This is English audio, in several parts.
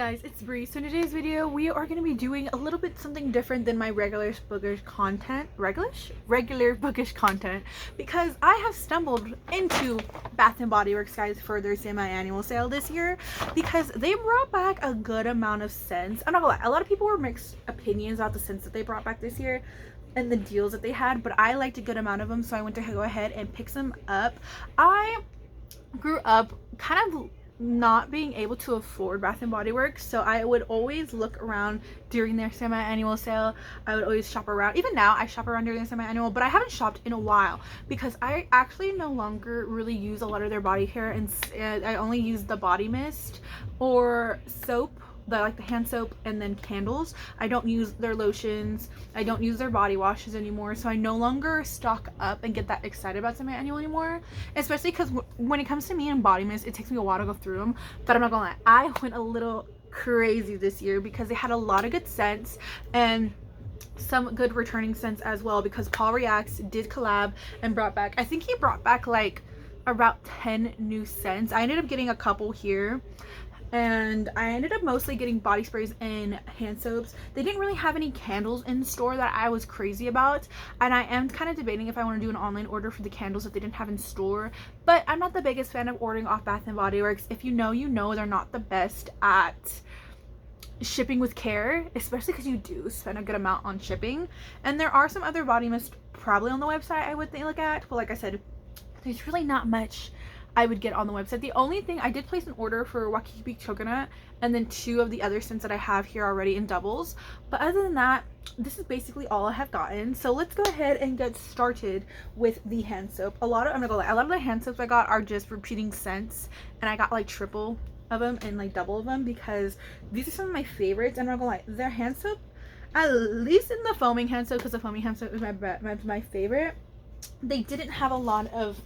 guys, it's Bree. So in today's video, we are going to be doing a little bit something different than my regular bookish content. Regular bookish content. Because I have stumbled into Bath & Body Works, guys, for their semi-annual sale this year. Because they brought back a good amount of scents. I'm not gonna lie, a lot of people were mixed opinions about the scents that they brought back this year and the deals that they had. But I liked a good amount of them, so I went to go ahead and pick some up. I grew up kind of not being able to afford Bath & Body Works, so I would always look around during their semi-annual sale. I would always shop around. Even now I shop around during their semi-annual, but I haven't shopped in a while because I actually no longer really use a lot of their body care, and I only use the body mist or soap, like the hand soap, and then candles. I don't use their lotions, I don't use their body washes anymore, so I no longer stock up and get that excited about semi-annual anymore, especially because when it comes to me and body mist, it takes me a while to go through them. But I'm not gonna lie, I went a little crazy this year because they had a lot of good scents and some good returning scents as well, because Paul Reacts did collab and brought back, I think he brought back like about 10 new scents. I ended up getting a couple here, and I ended up mostly getting body sprays and hand soaps. They didn't really have any candles in the store that I was crazy about, and I am kind of debating if I want to do an online order for the candles that they didn't have in store. But I'm not the biggest fan of ordering off Bath & Body Works. If you know they're not the best at shipping with care, especially because you do spend a good amount on shipping. And there are some other body mist probably on the website I would look at, but like I said, there's really not much I would get on the website. The only thing, I did place an order for Waikiki Coconut and then 2 of the other scents that I have here already in doubles, but other than that, this is basically all I have gotten. So let's go ahead and get started with the hand soap. I'm not gonna lie, a lot of the hand soaps I got are just repeating scents, and I got like triple of them and like double of them because these are some of my favorites. And I'm not gonna lie, their hand soap, at least in the foaming hand soap, because the foaming hand soap is my favorite, they didn't have a lot of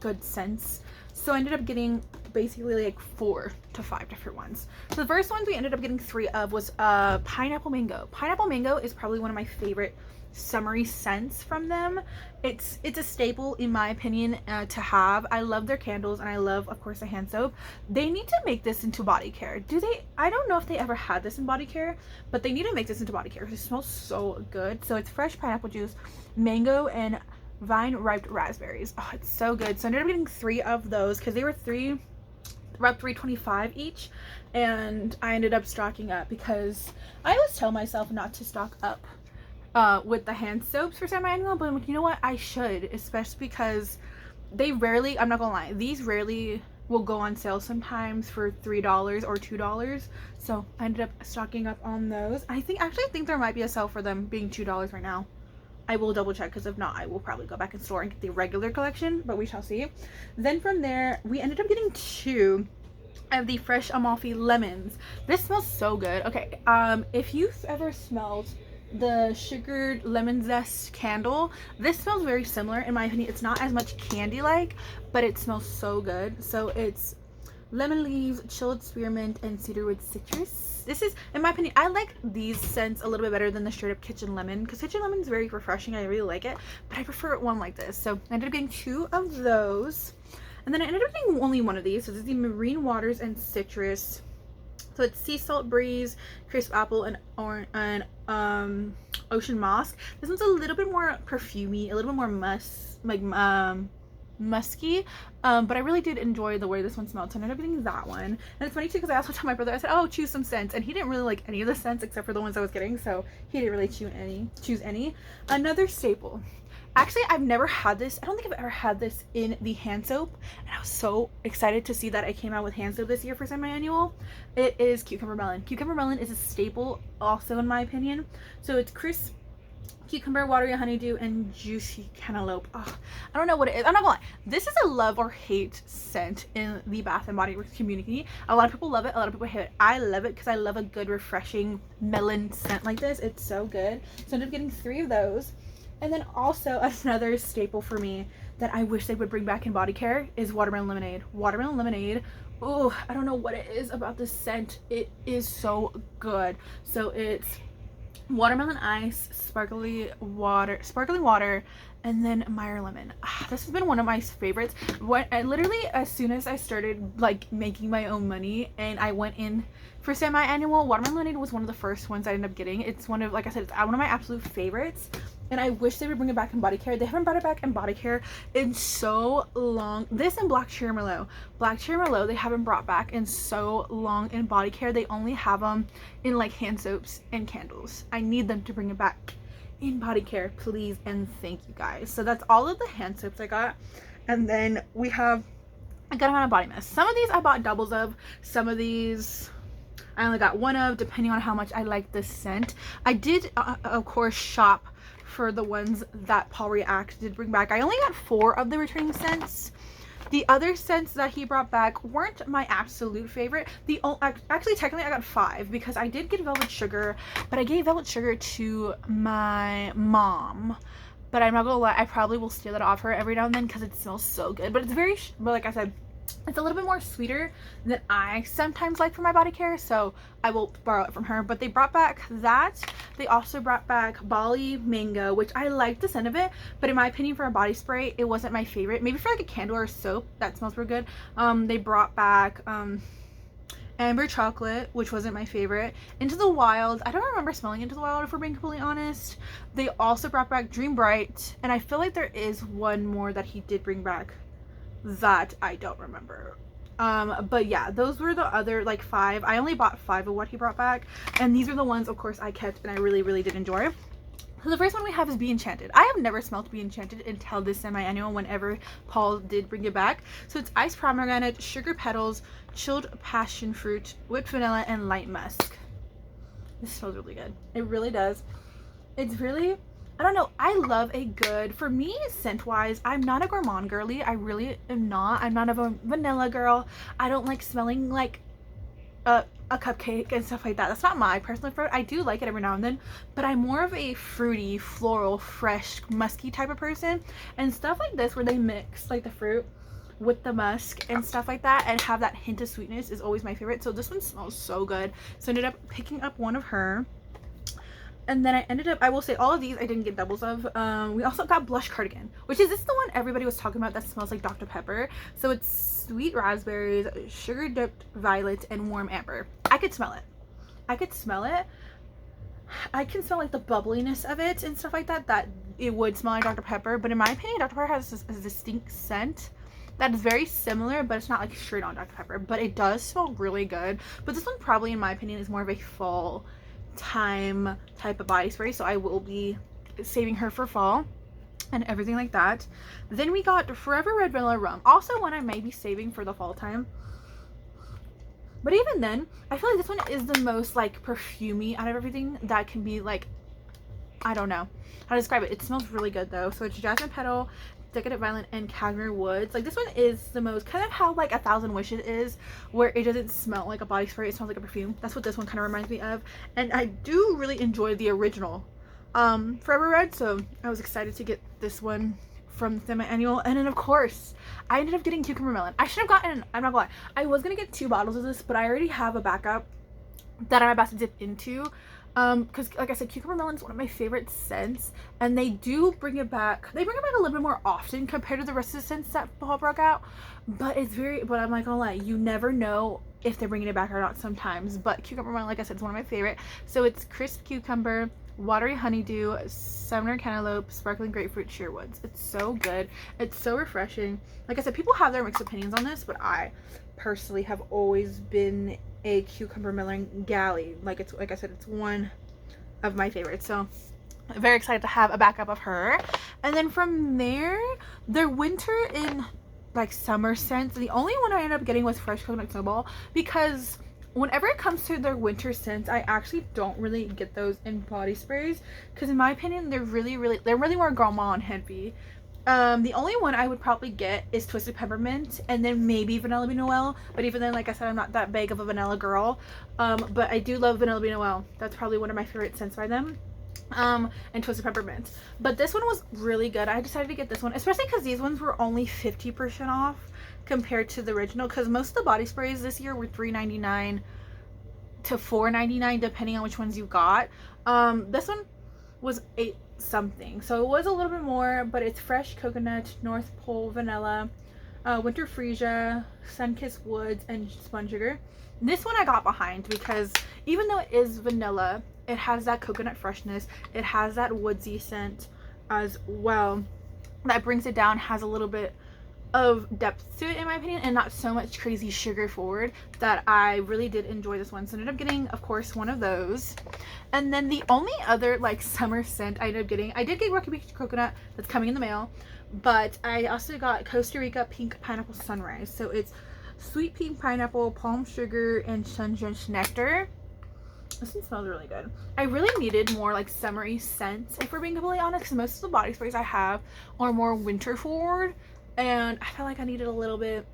good scents, so I ended up getting basically like 4 to 5 different ones. So the first ones we ended up getting 3 of was pineapple mango. Pineapple mango is probably one of my favorite summery scents from them. It's a staple in my opinion to have. I love their candles, and I love, of course, the hand soap. They need to make this into body care. Do they? I don't know if they ever had this in body care, but they need to make this into body care. It smells so good. So it's fresh pineapple juice, mango, and vine ripe raspberries. Oh, it's so good. So I ended up getting 3 of those because they were about $3.25 each, and I ended up stocking up because I always tell myself not to stock up with the hand soaps for semi-annual, but I'm like, you know what, I should, especially because they rarely, I'm not gonna lie, these rarely will go on sale, sometimes for $3 or $2. So I ended up stocking up on those. I actually think there might be a sale for them being $2 right now. I will double check, because if not, I will probably go back in store and get the regular collection, but we shall see. Then from there, we ended up getting 2 of the Fresh Amalfi lemons. This smells so good. Okay, if you've ever smelled the sugared lemon zest candle, this smells very similar in my opinion. It's not as much candy like, but it smells so good. So it's lemon leaves, chilled spearmint, and cedarwood citrus. This is, in my opinion, I like these scents a little bit better than the straight up kitchen lemon, because kitchen lemon is very refreshing. I really like it, but I prefer one like this. So I ended up getting 2 of those, and then I ended up getting only 1 of these. So this is the Marine Waters and Citrus. So it's sea salt breeze, crisp apple, and ocean moss. This one's a little bit more perfumey, a little bit more musky, but I really did enjoy the way this one smelled, so I ended up getting that one. And it's funny too, because I also told my brother, I said, oh, choose some scents, and he didn't really like any of the scents except for the ones I was getting, so he didn't really choose any. Another staple, actually I've never had this, I don't think I've ever had this in the hand soap, and I was so excited to see that I came out with hand soap this year for semi-annual. It is cucumber melon. Cucumber melon is a staple also in my opinion. So it's crisp cucumber, watery honeydew, and juicy cantaloupe. Oh, I don't know what it is. I'm not gonna lie, this is a love or hate scent in the Bath & Body Works community. A lot of people love it, a lot of people hate it. I love it because I love a good refreshing melon scent like this. It's so good. So I ended up getting 3 of those. And then also another staple for me that I wish they would bring back in body care is watermelon lemonade. Watermelon lemonade, oh, I don't know what it is about this scent. It is so good. So it's watermelon ice, sparkling water, and then Meyer lemon. This has been one of my favorites. Literally as soon as I started like making my own money and I went in For semi-annual, Watermelon Lemonade was one of the first ones I ended up getting. It's one of, like I said, it's one of my absolute favorites. And I wish they would bring it back in body care. They haven't brought it back in body care in so long. This and Black Cherry Merlot. Black Cherry Merlot, they haven't brought back in so long in body care. They only have them in like hand soaps and candles. I need them to bring it back in body care, please and thank you guys. So that's all of the hand soaps I got. And then we have a good amount of body mist. Some of these I bought doubles of. Some of these I only got one of, depending on how much I like this scent. I did, of course, shop for the ones that Paul React did bring back. I only got 4 of the returning scents. The other scents that he brought back weren't my absolute favorite. Actually, technically, I got 5 because I did get Velvet Sugar, but I gave Velvet Sugar to my mom. But I'm not gonna lie, I probably will steal that off her every now and then because it smells so good. But it's very, but like I said, it's a little bit more sweeter than I sometimes like for my body care, so I will borrow it from her. But they brought back that. They also brought back Bali Mango, which I like the scent of it, but in my opinion for a body spray, it wasn't my favorite. Maybe for like a candle or soap, that smells real good. They brought back Amber Chocolate, which wasn't my favorite. Into the Wild, I don't remember smelling Into the Wild if we're being completely honest. They also brought back Dream Bright, and I feel like there is one more that he did bring back that I don't remember. But yeah, those were the other like 5. I only bought 5 of what he brought back, and these are the ones, of course, I kept and I really did enjoy. So the first one we have is Be Enchanted. I have never smelled Be Enchanted until this semi-annual whenever Paul did bring it back. So it's iced pomegranate, sugar petals, chilled passion fruit, whipped vanilla, and light musk. This smells really good. It really does. It's really, I don't know, I love a good, for me, scent-wise, I'm not a gourmand girly. I really am not. I'm not a vanilla girl. I don't like smelling like a cupcake and stuff like that. That's not my personal favorite. I do like it every now and then, but I'm more of a fruity, floral, fresh, musky type of person. And stuff like this where they mix like the fruit with the musk and stuff like that and have that hint of sweetness is always my favorite. So this one smells so good. So I ended up picking up one of her. And then I ended up, I will say all of these I didn't get doubles of. We also got Blush Cardigan, which is this the one everybody was talking about that smells like Dr. Pepper. So it's sweet raspberries, sugar dipped violet, and warm amber. I could smell it. I could smell it. I can smell like the bubbliness of it and stuff like that, that it would smell like Dr. Pepper. But in my opinion, Dr. Pepper has a distinct scent that is very similar, but it's not like straight on Dr. Pepper. But it does smell really good. But this one probably, in my opinion, is more of a fall time type of body spray, so I will be saving her for fall and everything like that. Then we got Forever Red Vanilla Rum, also one I may be saving for the fall time. But even then, I feel like this one is the most like perfumey out of everything that can be like, I don't know how to describe it. It smells really good though. So it's Jasmine Petal, Decadent Violet, and Cashmere Woods. Like this one is the most kind of how like 1,000 Wishes is, where it doesn't smell like a body spray, it smells like a perfume. That's what this one kind of reminds me of. And I do really enjoy the original Forever Red, so I was excited to get this one from the semi-annual. And then of course I ended up getting Cucumber Melon. I should have gotten, I'm not gonna lie, I was gonna get 2 bottles of this, but I already have a backup that I'm about to dip into. Because like I said, Cucumber Melon is one of my favorite scents, and they do bring it back. They bring it back a little bit more often compared to the rest of the scents that Paul brought out. But it's very, but I'm not gonna lie, you never know if they're bringing it back or not sometimes. But Cucumber Melon, like I said, is one of my favorite. So it's crisp cucumber, watery honeydew, summer cantaloupe, sparkling grapefruit, sheerwoods. It's so good. It's so refreshing. Like I said, people have their mixed opinions on this, but I personally have always been a Cucumber Melon galley. Like I said, it's one of my favorites. So I'm very excited to have a backup of her. And then from there, their winter in like summer scents, the only one I ended up getting was Fresh Coconut Snowball, because whenever it comes to their winter scents, I actually don't really get those in body sprays, because in my opinion they're really more gourmand heavy. The only one I would probably get is Twisted Peppermint, and then maybe Vanilla Bean Noel. But even then, like I said, I'm not that big of a vanilla girl. But I do love Vanilla Bean Noel. That's probably one of my favorite scents by them. And Twisted Peppermint. But this one was really good. I decided to get this one, especially because these ones were only 50% off compared to the original. Because most of the body sprays this year were $3.99 to $4.99 depending on which ones you got. This one was $8 something, so it was a little bit more, but it's fresh coconut, North Pole vanilla, Winter Freesia, Sunkissed Woods, and Spun Sugar. This one I got behind because even though it is vanilla, it has that coconut freshness. It has that woodsy scent as well. That brings it down, has a little bit of depth to it in my opinion, and not so much crazy sugar forward, that I really did enjoy this one. So I ended up getting, of course, one of those. And then the only other like summer scent I ended up getting, I did get Rocky Beach Coconut, that's coming in the mail, but I also got Costa Rica Pink Pineapple Sunrise. So it's sweet pink pineapple, palm sugar, and sun-drenched nectar. This one smells really good. I really needed more like summery scents, if we're being completely honest, because most of the body sprays I have are more winter forward, and I felt like I needed a little bit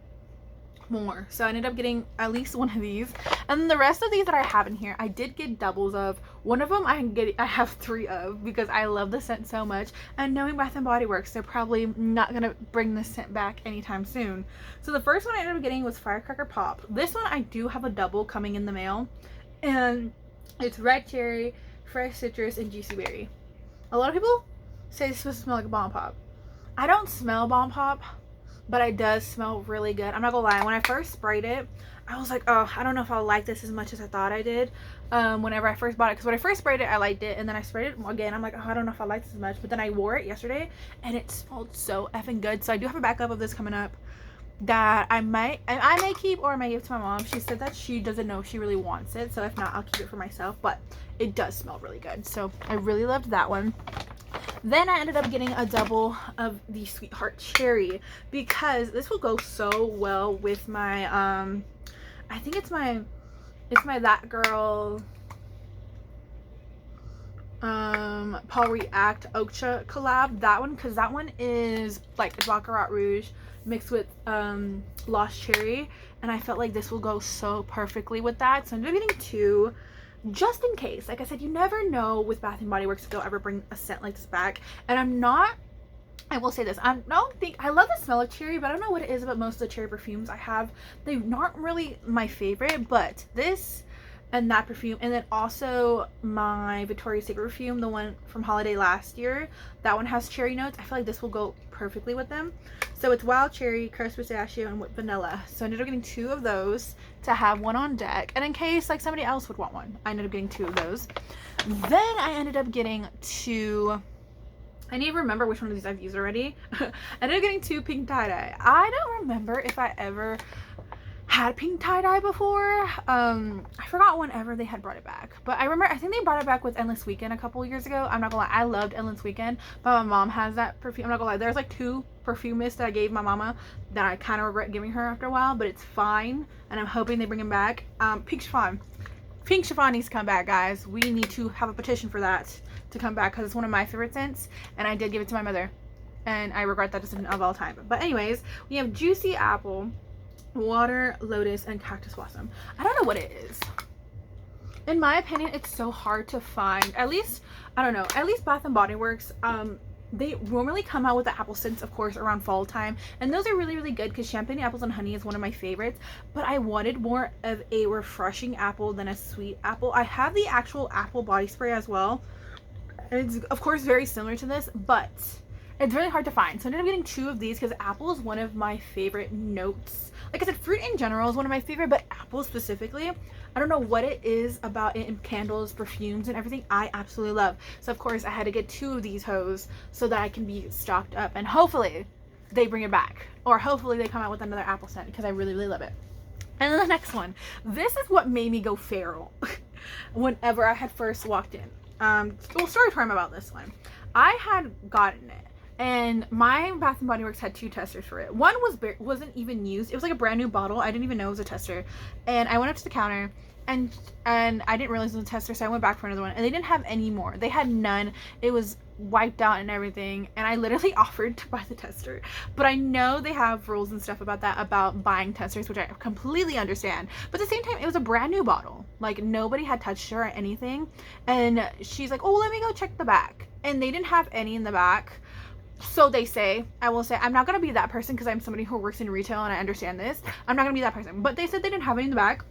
more. So I ended up getting at least one of these. And then the rest of these that I have in here, I did get doubles of. One of them I have 3 of because I love the scent so much. And knowing Bath & Body Works, they're probably not going to bring the scent back anytime soon. So the first one I ended up getting was Firecracker Pop. This one I do have a double coming in the mail. And it's red cherry, fresh citrus, and juicy berry. A lot of people say it's supposed to smell like a bomb pop. I don't smell bomb pop, but it does smell really good. I'm not gonna lie, when I first sprayed it, I was like, oh, I don't know if I'll like this as much as I thought I did whenever I first bought it. Because when I first sprayed it, I liked it, and then I sprayed it again. I'm like, oh, I don't know if I like this as much. But then I wore it yesterday, and it smelled so effing good. So I do have a backup of this coming up that I may keep, or I may give to my mom. She said that she doesn't know if she really wants it, so if not, I'll keep it for myself. But it does smell really good, so I really loved that one. Then I ended up getting a double of the Sweetheart Cherry because this will go so well with my I think it's my That Girl Paul React Ocha collab. That one, because that one is like Baccarat Rouge mixed with Lost Cherry, and I felt like this will go so perfectly with that. So I'm getting 2 just in case. Like I said, you never know with Bath & Body Works if they'll ever bring a scent like this back. And I will say this, I love the smell of cherry, but I don't know what it is about most of the cherry perfumes I have. They're not really my favorite, but this and that perfume, and then also my Victoria's Secret perfume, the one from holiday last year, that one has cherry notes. I feel like this will go perfectly with them. So it's wild cherry, crushed pistachio, and vanilla. So I ended up getting 2 of those to have one on deck, and in case like somebody else would want one, I ended up getting 2 of those. Then I ended up getting 2, I need to remember which one of these I've used already. I ended up getting 2 pink tie-dye. I don't remember if I ever had pink tie-dye before. I forgot whenever they had brought it back, but I think they brought it back with Endless Weekend a couple years ago. I'm not gonna lie, I loved Endless Weekend, but my mom has that perfume. I'm not gonna lie, there's like 2 perfume mists that I gave my mama that I kind of regret giving her after a while, but it's fine, and I'm hoping they bring them back. Pink Chiffon needs to come back, guys. We need to have a petition for that to come back because it's one of my favorite scents, and I did give it to my mother, and I regret that decision of all time. But anyways, we have Juicy Apple, Water, Lotus, and Cactus Blossom. I don't know what it is. In my opinion, it's so hard to find. At least, I don't know, at least Bath & Body Works, they normally come out with the apple scents, of course, around fall time, and those are really, really good because Champagne Apples and Honey is one of my favorites, but I wanted more of a refreshing apple than a sweet apple. I have the actual apple body spray as well. It's, of course, very similar to this, but it's really hard to find. So I ended up getting 2 of these because apple is one of my favorite notes. Like I said, fruit in general is one of my favorite, but apple specifically, I don't know what it is about it in candles, perfumes, and everything I absolutely love. So of course I had to get 2 of these hoes so that I can be stocked up, and hopefully they bring it back, or hopefully they come out with another apple scent because I really, really love it. And then the next one, this is what made me go feral whenever I had first walked in. Well, story time about this one. I had gotten it, and my Bath & Body Works had 2 testers for it. One wasn't even used. It was like a brand new bottle. I didn't even know it was a tester. And I went up to the counter, and I didn't realize it was a tester, so I went back for another one, and they didn't have any more. They had none. It was wiped out and everything, and I literally offered to buy the tester. But I know they have rules and stuff about that, about buying testers, which I completely understand. But at the same time, it was a brand new bottle. Like, nobody had touched her or anything. And she's like, oh, let me go check the back. And they didn't have any in the back. So they say. I will say, I'm not going to be that person because I'm somebody who works in retail and I understand this. I'm not going to be that person. But they said they didn't have any in the back.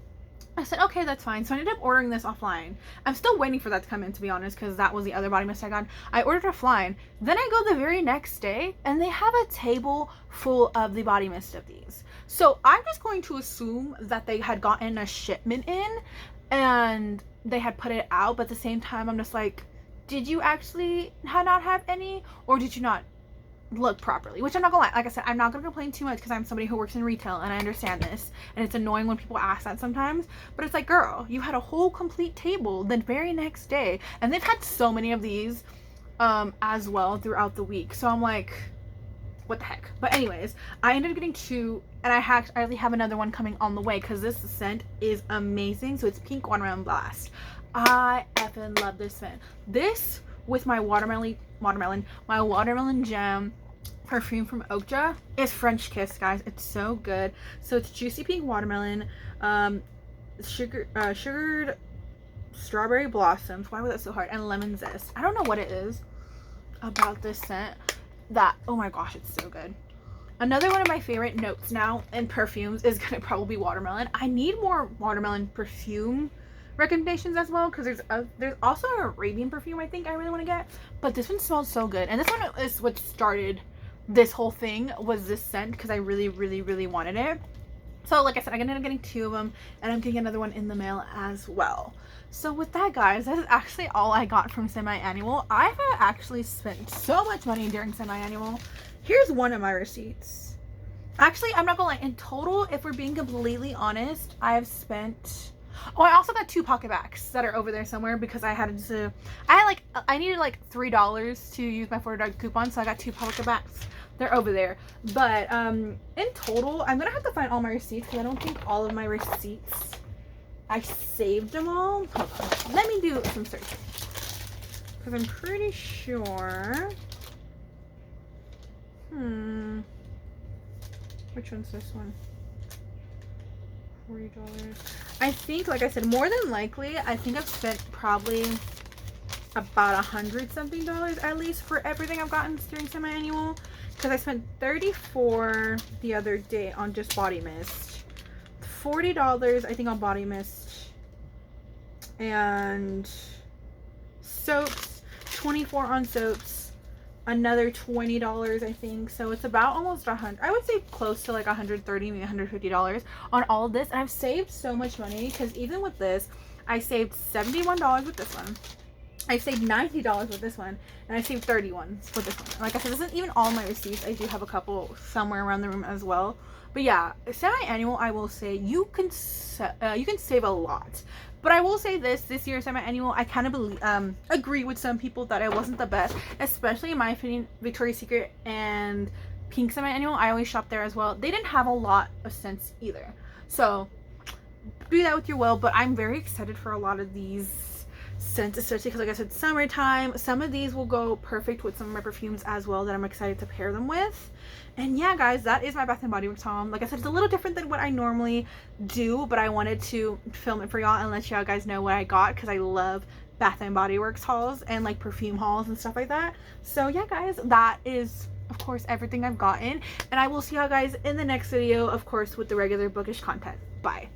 I said, okay, that's fine. So I ended up ordering this offline. I'm still waiting for that to come in, to be honest, because that was the other body mist I got. I ordered offline. Then I go the very next day, and they have a table full of the body mist of these. So I'm just going to assume that they had gotten a shipment in, and they had put it out. But at the same time, I'm just like, did you actually not have any, or did you not look properly? Which I'm not gonna lie, like I said, I'm not gonna complain too much because I'm somebody who works in retail and I understand this, and it's annoying when people ask that sometimes, but it's like, girl, you had a whole complete table the very next day, and they've had so many of these as well throughout the week. So I'm like, what the heck? But anyways, I ended up getting 2, and I already have another one coming on the way because this scent is amazing. So it's Pink Watermelon Blast. I effing love this scent. This with my watermelon jam perfume from Okja is French Kiss, guys. It's so good. So it's juicy pink watermelon, sugared strawberry blossoms. Why was that so hard? And lemon zest. I don't know what it is about this scent that, oh my gosh, it's so good. Another one of my favorite notes now in perfumes is gonna probably be watermelon. I need more watermelon perfume recommendations as well, because there's also an Arabian perfume I think I really want to get, but this one smells so good, and this one is what started this whole thing, was this scent, because I really wanted it. So like I said, I ended up getting 2 of them, and I'm getting another one in the mail as well. So with that, guys, that is actually all I got from semi-annual. I have actually spent so much money during semi-annual. Here's one of my receipts. Actually, I'm not gonna lie, in total, if we're being completely honest, I have spent, oh, I also got 2 pocket bags that are over there somewhere because I needed like $3 to use my $40 coupon, so I got 2 pocket bags. They're over there. But in total, I'm gonna have to find all my receipts because I don't think all of my receipts, I saved them all. Hold on. Let me do some searching because I'm pretty sure. Which one's this one? $40. I think, like I said, more than likely, I think I've spent probably about $100 something at least for everything I've gotten during semi-annual, because I spent $34 the other day on just body mist, $40 I think on body mist, and soaps, $24 on soaps, another $20 I think. So it's about almost $100, I would say close to like $130, maybe $150 on all of this. And I've saved so much money because even with this, I saved $71 with this one, I saved $90 with this one, and I saved $31 with this one. Like I said, this isn't even all my receipts. I do have a couple somewhere around the room as well. But yeah, semi-annual, I will say you can save a lot. But I will say this year semi-annual, I kind of agree with some people that it wasn't the best, especially in my opinion. Victoria's Secret and Pink semi-annual, I always shop there as well. They didn't have a lot of scents either. So do that with your will. But I'm very excited for a lot of these scents, especially because, like I said, summertime. Some of these will go perfect with some of my perfumes as well that I'm excited to pair them with. And yeah, guys, that is my Bath & Body Works haul. Like I said, it's a little different than what I normally do, but I wanted to film it for y'all and let y'all guys know what I got, because I love Bath & Body Works hauls and like perfume hauls and stuff like that. So yeah, guys, that is of course everything I've gotten, and I will see y'all guys in the next video, of course, with the regular bookish content. Bye.